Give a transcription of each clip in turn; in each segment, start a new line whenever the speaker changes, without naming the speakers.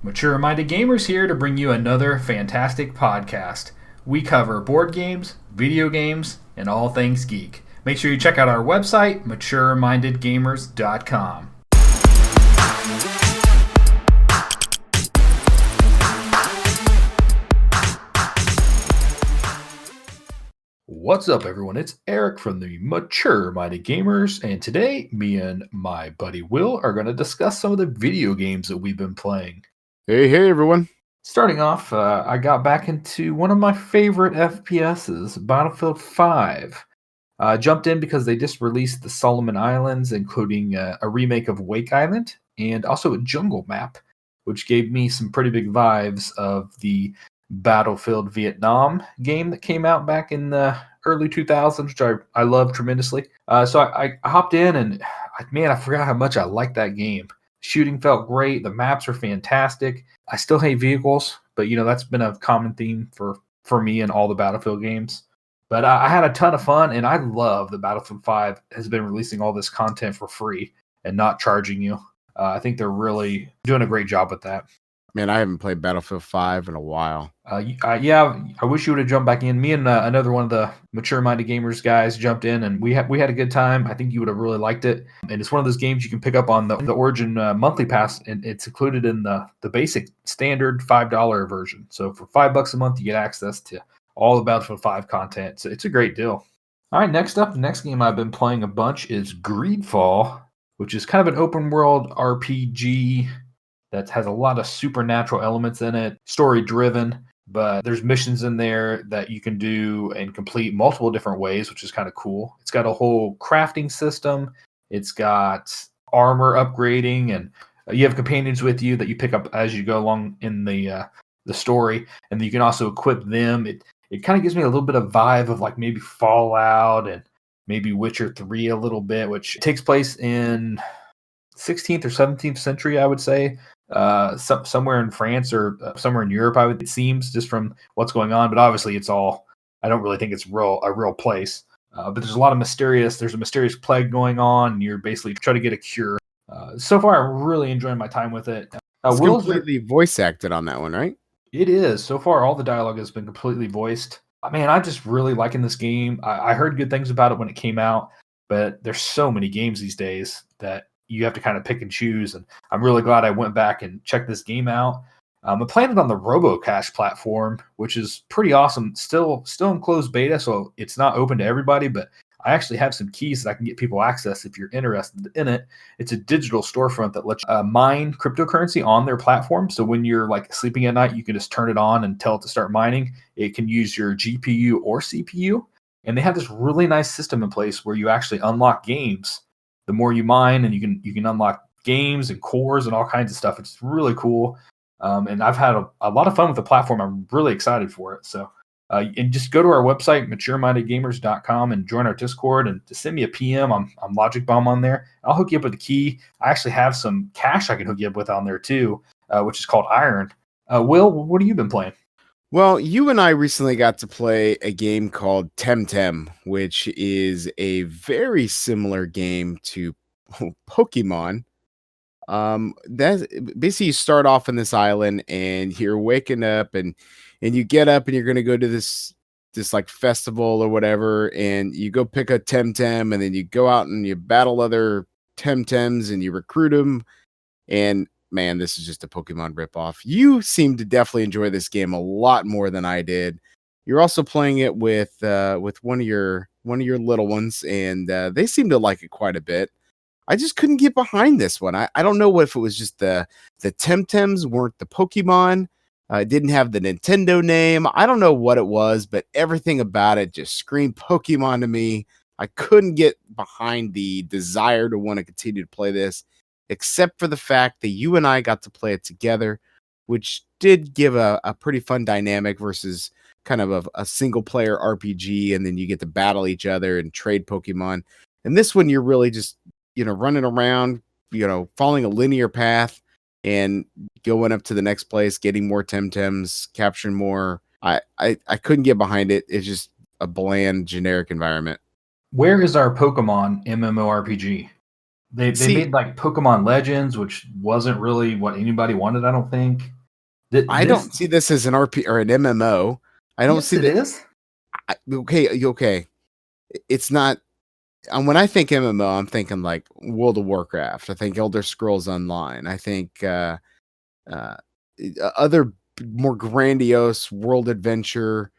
Mature Minded Gamers here to bring you another fantastic podcast. We cover board games, video games, and all things geek. Make sure you check out our website, maturemindedgamers.com. What's up, everyone? It's Eric from the Mature Minded Gamers, and today, me and my buddy Will are going to discuss some of the video games that we've been playing.
Hey, everyone.
Starting off, I got back into one of my favorite FPSs, Battlefield 5. Jumped in because they just released the Solomon Islands, including a remake of Wake Island, and also a jungle map, which gave me some pretty big vibes of the Battlefield Vietnam game that came out back in the early 2000s, which I love tremendously. So I hopped in, and man, I forgot how much I liked that game. Shooting felt great. The maps are fantastic. I still hate vehicles, but that's been a common theme for me in all the Battlefield games. But I had a ton of fun, and I love that Battlefield 5 has been releasing all this content for free and not charging you. I think they're really doing a great job with that.
Man, I haven't played Battlefield 5 in a while.
Yeah, I wish you would have jumped back in. Me and another one of the Mature Minded Gamers guys jumped in, and we had a good time. I think you would have really liked it. And it's one of those games you can pick up on the Origin monthly pass, and it's included in the basic standard $5 version. So for $5 a month, you get access to all the Battlefield 5 content. So it's a great deal. All right, next up, the next game I've been playing a bunch is GreedFall, which is kind of an open world RPG that has a lot of supernatural elements in it, story driven, but there's missions in there that you can do and complete multiple different ways, which is kind of cool. It's got a whole crafting system. It's got armor upgrading, and you have companions with you that you pick up as you go along in the story, and you can also equip them. It kind of gives me a little bit of vibe of like maybe Fallout and maybe Witcher 3 a little bit, which takes place in 16th or 17th century, I would say. Somewhere in France or somewhere in Europe, it seems, just from what's going on. But obviously, I don't really think it's a real place. But there's a mysterious plague going on, and you're basically trying to get a cure. So far, I'm really enjoying my time with it.
It's completely voice acted on that one, right?
It is. So far, all the dialogue has been completely voiced. Man, I'm just really liking this game. I heard good things about it when it came out, but there's so many games these days that you have to kind of pick and choose, and I'm really glad I went back and checked this game out. I'm playing it on the RoboCash platform, which is pretty awesome. Still in closed beta, so it's not open to everybody, but I actually have some keys that I can get people access if you're interested in it. It's a digital storefront that lets you mine cryptocurrency on their platform. So when you're like sleeping at night, you can just turn it on and tell it to start mining. It can use your GPU or CPU, and they have this really nice system in place where you actually unlock games the more you mine, and you can unlock games and cores and all kinds of stuff. It's really cool. And I've had a lot of fun with the platform. I'm really excited for it. So, and just go to our website, maturemindedgamers.com, and join our Discord, and to send me a PM. I'm Logic Bomb on there. I'll hook you up with a key. I actually have some cash I can hook you up with on there too, which is called Iron. Will, what have you been playing?
Well, you and I recently got to play a game called Tem Tem, which is a very similar game to Pokemon. That's basically, you start off on this island and you're waking up, and you get up and you're going to go to this like festival or whatever, and you go pick a Tem Tem, and then you go out and you battle other Tem Tems and you recruit them. And man, this is just a Pokemon ripoff. You seem to definitely enjoy this game a lot more than I did. You're also playing it with one of your little ones, and they seem to like it quite a bit. I just couldn't get behind this one. I don't know if it was just the Temtems weren't the Pokemon. It didn't have the Nintendo name. I don't know what it was, but everything about it just screamed Pokemon to me. I couldn't get behind the desire to want to continue to play this, except for the fact that you and I got to play it together, which did give a pretty fun dynamic versus kind of a single player RPG, and then you get to battle each other and trade Pokemon. And this one, you're really just, running around, following a linear path and going up to the next place, getting more Temtems, capturing more. I couldn't get behind it. It's just a bland, generic environment.
Where is our Pokemon MMORPG? They made like Pokemon Legends, which wasn't really what anybody wanted, I don't think.
I don't see this as an RP or an MMO. I don't see
it
that.
is.
Okay. It's not. And when I think MMO, I'm thinking like World of Warcraft. I think Elder Scrolls Online. I think uh, other more grandiose world adventure.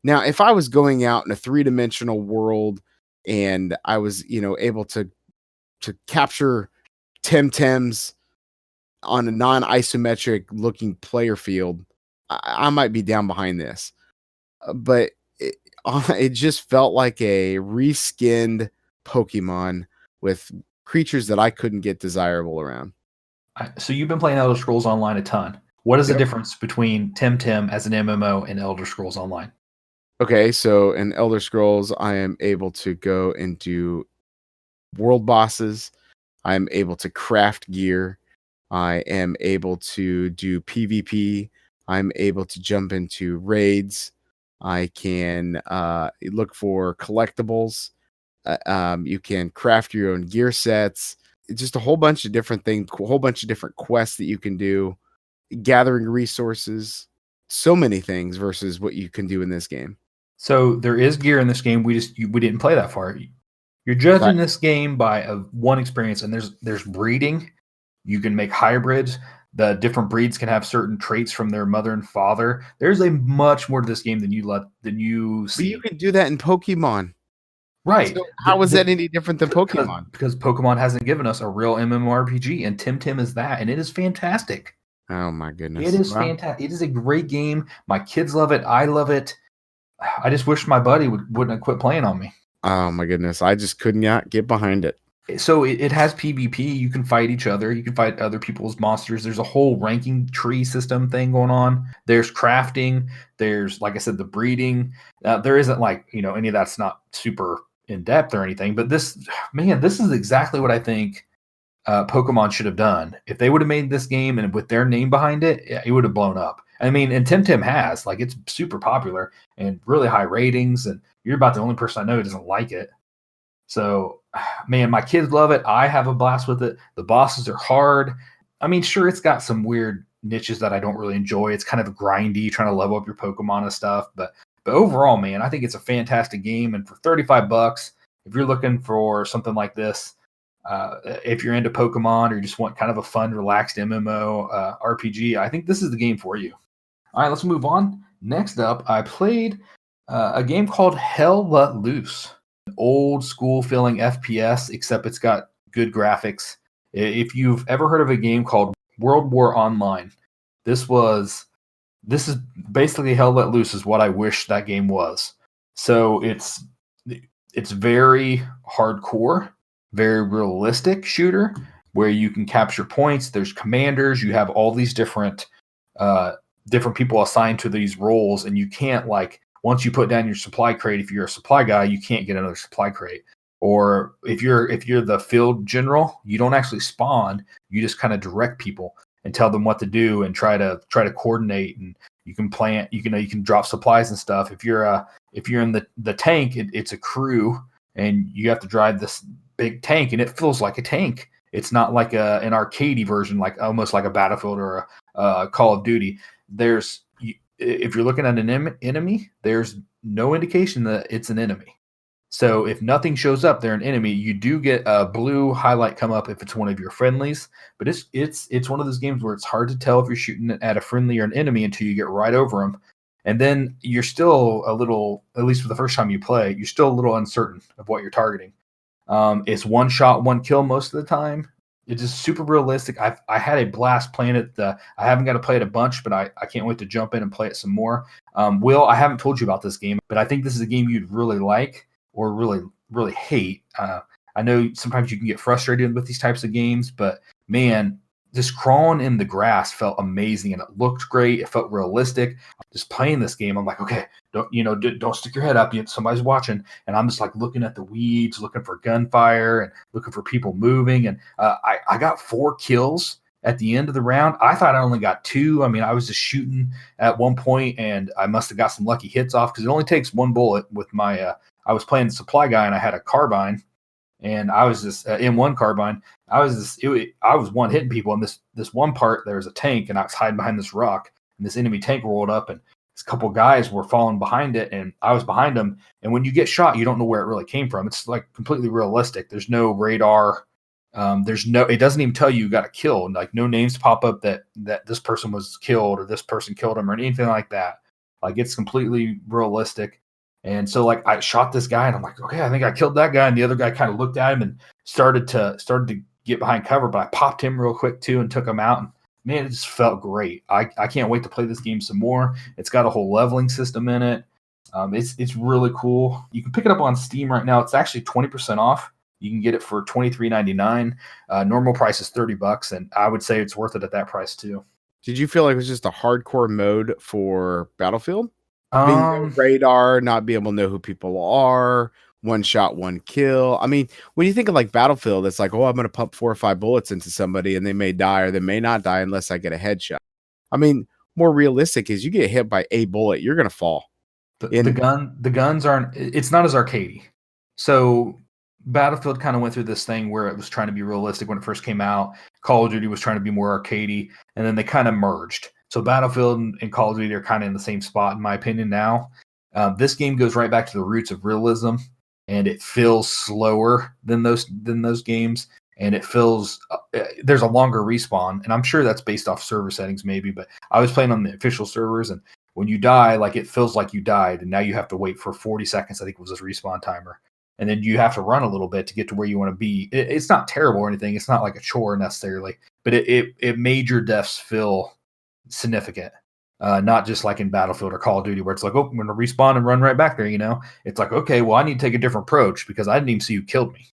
Now, if I was going out in a three-dimensional world and I was, able to capture Tem Tems on a non-isometric looking player field, I might be down behind this. But it just felt like a reskinned Pokemon with creatures that I couldn't get desirable around.
So you've been playing Elder Scrolls Online a ton. What is the
Yep.
difference between Tem Tem as an MMO and Elder Scrolls Online?
Okay, so in Elder Scrolls, I am able to go and do world bosses. I'm able to craft gear. I am able to do PvP. I'm able to jump into raids. I can look for collectibles. You can craft your own gear sets. It's just a whole bunch of different things, a whole bunch of different quests that you can do, gathering resources, so many things versus what you can do in this game.
So there is gear in this game. We didn't play that far. You're judging this game by one experience, and there's breeding. You can make hybrids. The different breeds can have certain traits from their mother and father. There's a much more to this game than you see.
But you can do that in Pokemon.
Right.
So how is that any different than Pokemon?
Because Pokemon hasn't given us a real MMORPG, and Tim Tim is that, and it is fantastic.
Oh my goodness.
It is fantastic. It is a great game. My kids love it. I love it. I just wish my buddy wouldn't have quit playing on me.
Oh my goodness. I just could not get behind it.
So it has PvP. You can fight each other. You can fight other people's monsters. There's a whole ranking tree system thing going on. There's crafting. There's, like I said, the breeding. There isn't any of that's not super in depth or anything. But this is exactly what I think Pokemon should have done. If they would have made this game and with their name behind it, it would have blown up. I mean, and Tim Tim has it's super popular and really high ratings. And you're about the only person I know who doesn't like it. So, man, my kids love it. I have a blast with it. The bosses are hard. I mean, sure, it's got some weird niches that I don't really enjoy. It's kind of grindy, trying to level up your Pokemon and stuff. But overall, man, I think it's a fantastic game. And for $35, if you're looking for something like this, if you're into Pokemon or you just want kind of a fun, relaxed MMO RPG, I think this is the game for you. All right, let's move on. Next up, I played a game called Hell Let Loose. Old school feeling FPS, except it's got good graphics. If you've ever heard of a game called World War Online, this is basically Hell Let Loose is what I wish that game was. So it's very hardcore, very realistic shooter where you can capture points. There's commanders. You have all these different people assigned to these roles, and you can't once you put down your supply crate, if you're a supply guy, you can't get another supply crate. Or if you're the field general, you don't actually spawn. You just kind of direct people and tell them what to do and try to coordinate. And you can plant. You can drop supplies and stuff. If you're in the tank, it's a crew, and you have to drive this big tank, and it feels like a tank. It's not like an arcadey version, like almost like a Battlefield or a Call of Duty. If you're looking at an enemy, there's no indication that it's an enemy. So if nothing shows up, they're an enemy. You do get a blue highlight come up if it's one of your friendlies, but it's one of those games where it's hard to tell if you're shooting at a friendly or an enemy until you get right over them. And then you're still a little, at least for the first time you play, you're still a little uncertain of what you're targeting. It's one shot, one kill most of the time. It's just super realistic. I had a blast playing it. I haven't got to play it a bunch, but I can't wait to jump in and play it some more. Will, I haven't told you about this game, but I think this is a game you'd really like or really, really hate. I know sometimes you can get frustrated with these types of games, but man, just crawling in the grass felt amazing and it looked great. It felt realistic. Just playing this game, I'm like, okay, don't stick your head up. Somebody's watching, and I'm just looking at the weeds, looking for gunfire and looking for people moving. And I got 4 kills at the end of the round. I thought I only got 2. I mean, I was just shooting at one point, and I must have got some lucky hits off because it only takes 1 bullet with my. I was playing the supply guy, and I had a carbine. And I was just M1 carbine. I was one hitting people. And this one part, there was a tank, and I was hiding behind this rock. and this enemy tank rolled up, and this couple guys were falling behind it, and I was behind them. And when you get shot, you don't know where it really came from. It's like completely realistic. There's no radar. It doesn't even tell you got a kill. Like no names pop up that this person was killed or this person killed him or anything like that. Like it's completely realistic. And so like I shot this guy and I'm like, okay, I think I killed that guy. And the other guy kind of looked at him and started to get behind cover, but I popped him real quick too and took him out. And man, it just felt great. I can't wait to play this game some more. It's got a whole leveling system in it. It's really cool. You can pick it up on Steam right now. It's actually 20% off. You can get it for $23.99. Normal price is $30, and I would say it's worth it at that price too.
Did you feel like it was just a hardcore mode for Battlefield? Being no radar, not being able to know who people are, one shot, one kill. I mean, when you think of like Battlefield, it's like, oh, I'm going to pump 4 or 5 bullets into somebody and they may die or they may not die unless I get a headshot. I mean, more realistic is you get hit by a bullet, you're going to fall.
The guns aren't, it's not as arcadey. So Battlefield kind of went through this thing where it was trying to be realistic when it first came out. Call of Duty was trying to be more arcadey, and then they kind of merged. So Battlefield and Call of Duty are kind of in the same spot, in my opinion, now. This game goes right back to the roots of realism, and it feels slower than those games, and it feels there's a longer respawn, and I'm sure that's based off server settings maybe, but I was playing on the official servers, and when you die, like it feels like you died, and now you have to wait for 40 seconds, I think it was this respawn timer. And then you have to run a little bit to get to where you want to be. It's not terrible or anything. It's not like a chore necessarily, but it made your deaths feel significant. Not just like in Battlefield or Call of Duty where it's like, oh, I'm going to respawn and run right back there, you know? It's like, okay, well, I need to take a different approach because I didn't even see you killed me.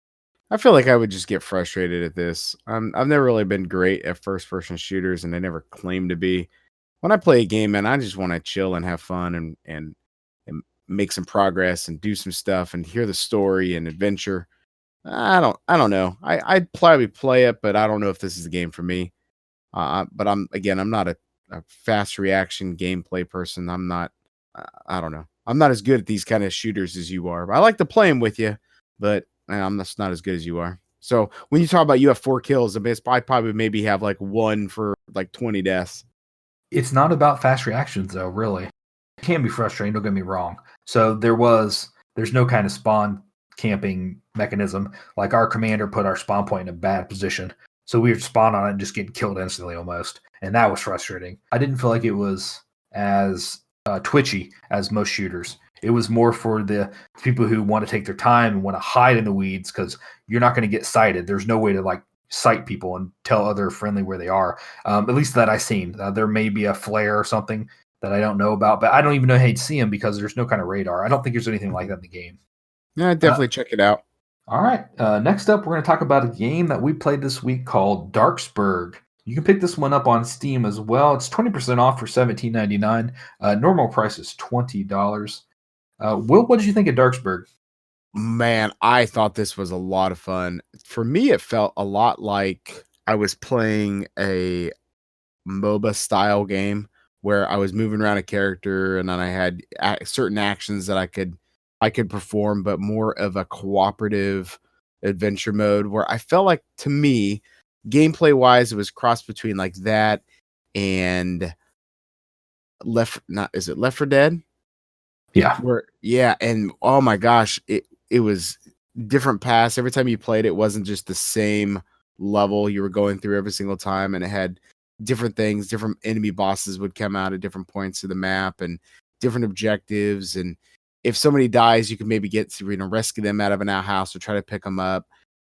I feel like I would just get frustrated at this. I've never really been great at first-person shooters, and I never claimed to be. When I play a game, man, I just want to chill and have fun and make some progress and do some stuff and hear the story and adventure. I don't know. I'd probably play it, but I don't know if this is the game for me. But I'm not a fast reaction gameplay person. I'm not. I don't know. I'm not as good at these kind of shooters as you are. I like to play them with you, but I'm just not as good as you are. So when you talk about you have 4 kills, I probably maybe have like 1 for like 20 deaths.
It's not about fast reactions though, really. It can be frustrating, don't get me wrong. So there's no kind of spawn camping mechanism. Like our commander put our spawn point in a bad position. So we would spawn on it and just get killed instantly almost. And that was frustrating. I didn't feel like it was as twitchy as most shooters. It was more for the people who want to take their time and want to hide in the weeds because you're not going to get sighted. There's no way to like sight people and tell other friendly where they are. At least that I've seen. There may be a flare or something that I don't know about, but I don't even know how you'd see them because there's no kind of radar. I don't think there's anything like that in the game.
Yeah, definitely check it out.
All right. Next up, we're going to talk about a game that we played this week called Darksburg. You can pick this one up on Steam as well. It's 20% off for $17.99. Normal price is $20. Will, what did you think of Darksburg?
Man, I thought this was a lot of fun. For me, it felt a lot like I was playing a MOBA style game where I was moving around a character and then I had certain actions that I could perform, but more of a cooperative adventure mode where I felt like, to me, gameplay wise, it was crossed between like that and Left 4 Dead?
Yeah.
And oh my gosh, it was different paths. Every time you played, it wasn't just the same level you were going through every single time, and it had different things. Different enemy bosses would come out at different points of the map and different objectives. And if somebody dies, you can maybe get to rescue them out of an outhouse or try to pick them up.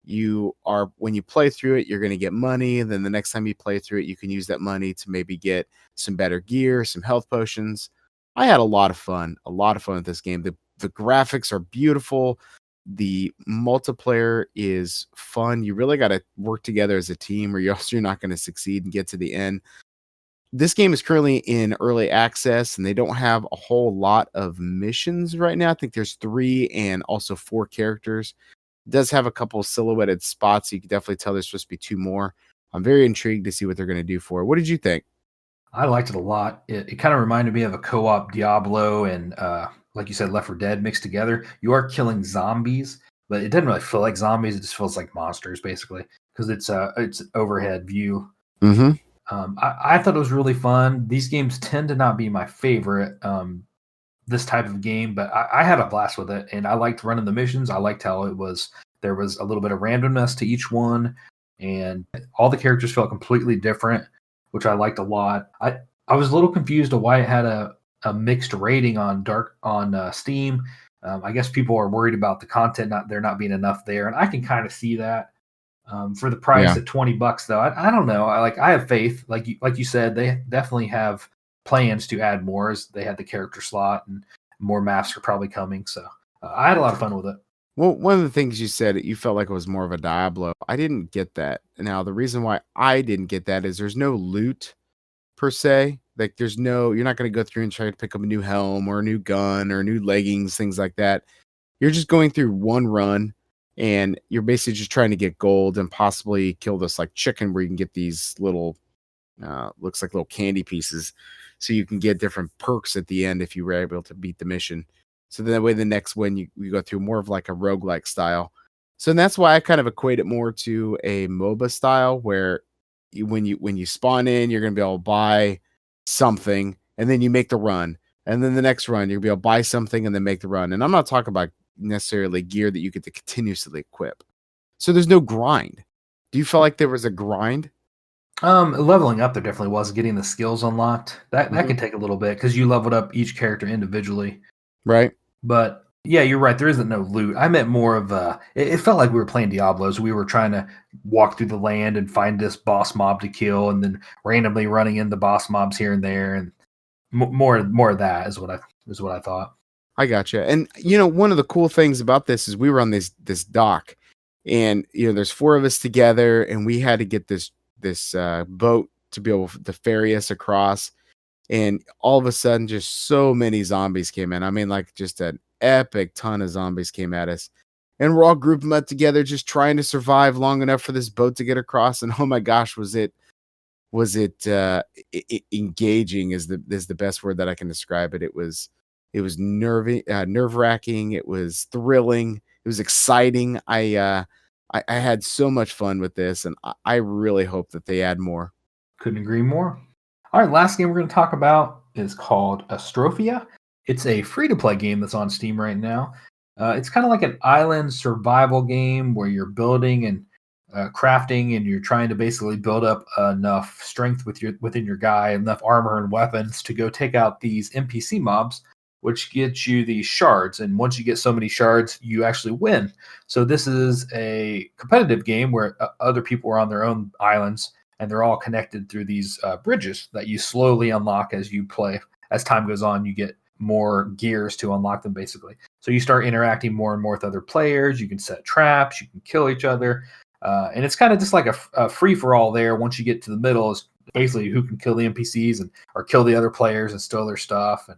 When you play through it, you're going to get money. And then the next time you play through it, you can use that money to maybe get some better gear, some health potions. I had a lot of fun with this game. The graphics are beautiful. The multiplayer is fun. You really got to work together as a team or you're not going to succeed and get to the end. This game is currently in early access and they don't have a whole lot of missions right now. I think there's 3 and also 4 characters. It does have a couple of silhouetted spots. You can definitely tell there's supposed to be 2 more. I'm very intrigued to see what they're going to do for it. What did you think?
I liked it a lot. It kind of reminded me of a co-op Diablo and, like you said, Left 4 Dead mixed together. You are killing zombies, but it doesn't really feel like zombies. It just feels like monsters, basically, because it's overhead view.
Mm-hmm.
I thought it was really fun. These games tend to not be my favorite, this type of game, but I had a blast with it, and I liked running the missions. I liked how there was a little bit of randomness to each one, and all the characters felt completely different, which I liked a lot. I was a little confused of why it had a mixed rating on Steam. I guess people are worried about the content not there not being enough there, and I can kind of see that. For the price
Yeah.
at $20 though, I don't know. I have faith. Like you said, they definitely have plans to add more as they had the character slot and more maps are probably coming. So I had a lot of fun with it.
Well, one of the things you said, you felt like it was more of a Diablo. I didn't get that. Now, the reason why I didn't get that is there's no loot per se. Like, you're not going to go through and try to pick up a new helm or a new gun or new leggings, things like that. You're just going through one run and you're basically just trying to get gold and possibly kill this like chicken where you can get these little, looks like little candy pieces. So you can get different perks at the end if you were able to beat the mission. So that way, the next one you go through more of like a roguelike style. So that's why I kind of equate it more to a MOBA style where when you spawn in, you're gonna be able to buy something and then you make the run. And then the next run, you'll be able to buy something and then make the run. And I'm not talking about necessarily gear that you get to continuously equip. So there's no grind. Do you feel like there was a grind?
Leveling up there definitely was getting the skills unlocked. That
Mhm.
could take a little bit because you leveled up each character individually.
Right?
But yeah, you're right. There isn't no loot. I meant more of it felt like we were playing Diablos. We were trying to walk through the land and find this boss mob to kill, and then randomly running into boss mobs here and there, and more of that is what I thought.
I gotcha. And one of the cool things about this is we were on this dock, and there's four of us together, and we had to get this boat to be able to ferry us across. And all of a sudden, just so many zombies came in. I mean, like just an epic ton of zombies came at us, and we're all grouping up together, just trying to survive long enough for this boat to get across. And oh my gosh, was it engaging is the best word that I can describe it. It was nerve wracking. It was thrilling. It was exciting. I had so much fun with this, and I really hope that they add more.
Couldn't agree more. All right, last game we're going to talk about is called Ostrofa. It's a free to play game that's on Steam right now. It's kind of like an island survival game where you're building and crafting, and you're trying to basically build up enough strength within your guy, enough armor and weapons to go take out these NPC mobs, which gets you these shards. And once you get so many shards, you actually win. So this is a competitive game where other people are on their own islands, and they're all connected through these bridges that you slowly unlock as you play. As time goes on, you get more gears to unlock them, basically. So you start interacting more and more with other players. You can set traps, you can kill each other, and it's kind of just like a free for all there. Once you get to the middle, is basically who can kill the NPCs and or kill the other players and steal their stuff. And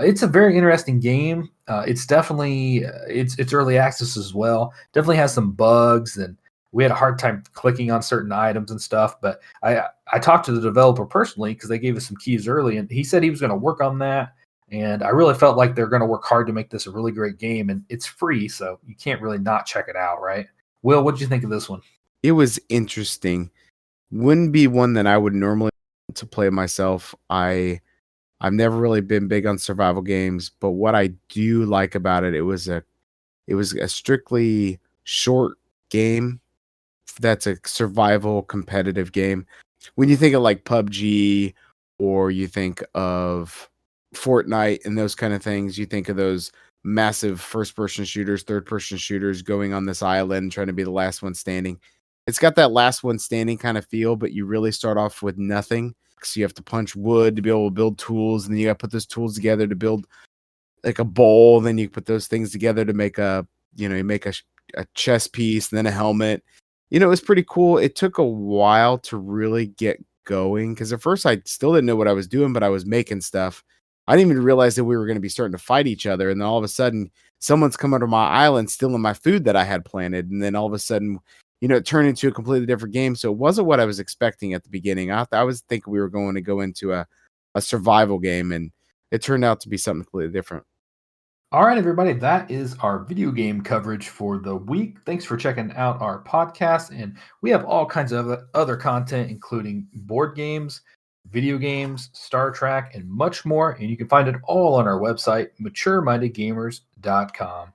it's a very interesting game. It's definitely it's early access as well. Definitely has some bugs, and we had a hard time clicking on certain items and stuff. But I talked to the developer personally because they gave us some keys early, and he said he was going to work on that. And I really felt like they're going to work hard to make this a really great game, and it's free, so you can't really not check it out, right? Will, what did you think of this one?
It was interesting. Wouldn't be one that I would normally to play myself. I've never really been big on survival games, but what I do like about it, it was a strictly short game that's a survival competitive game. When you think of like PUBG or you think of Fortnite and those kind of things, you think of those massive first person shooters, third person shooters going on this island trying to be the last one standing. It's got that last one standing kind of feel, but you really start off with nothing. So you have to punch wood to be able to build tools, and then you got to put those tools together to build like a bowl. Then you put those things together to make you make a chest piece and then a helmet. It was pretty cool. It took a while to really get going because at first I still didn't know what I was doing, but I was making stuff. I didn't even realize that we were going to be starting to fight each other. And then all of a sudden, someone's come onto my island stealing my food that I had planted. And then all of a sudden, it turned into a completely different game. So it wasn't what I was expecting at the beginning. I was thinking we were going to go into a survival game, and it turned out to be something completely different.
All right, everybody, that is our video game coverage for the week. Thanks for checking out our podcast. And we have all kinds of other content, including board games, video games, Star Trek, and much more. And you can find it all on our website, maturemindedgamers.com.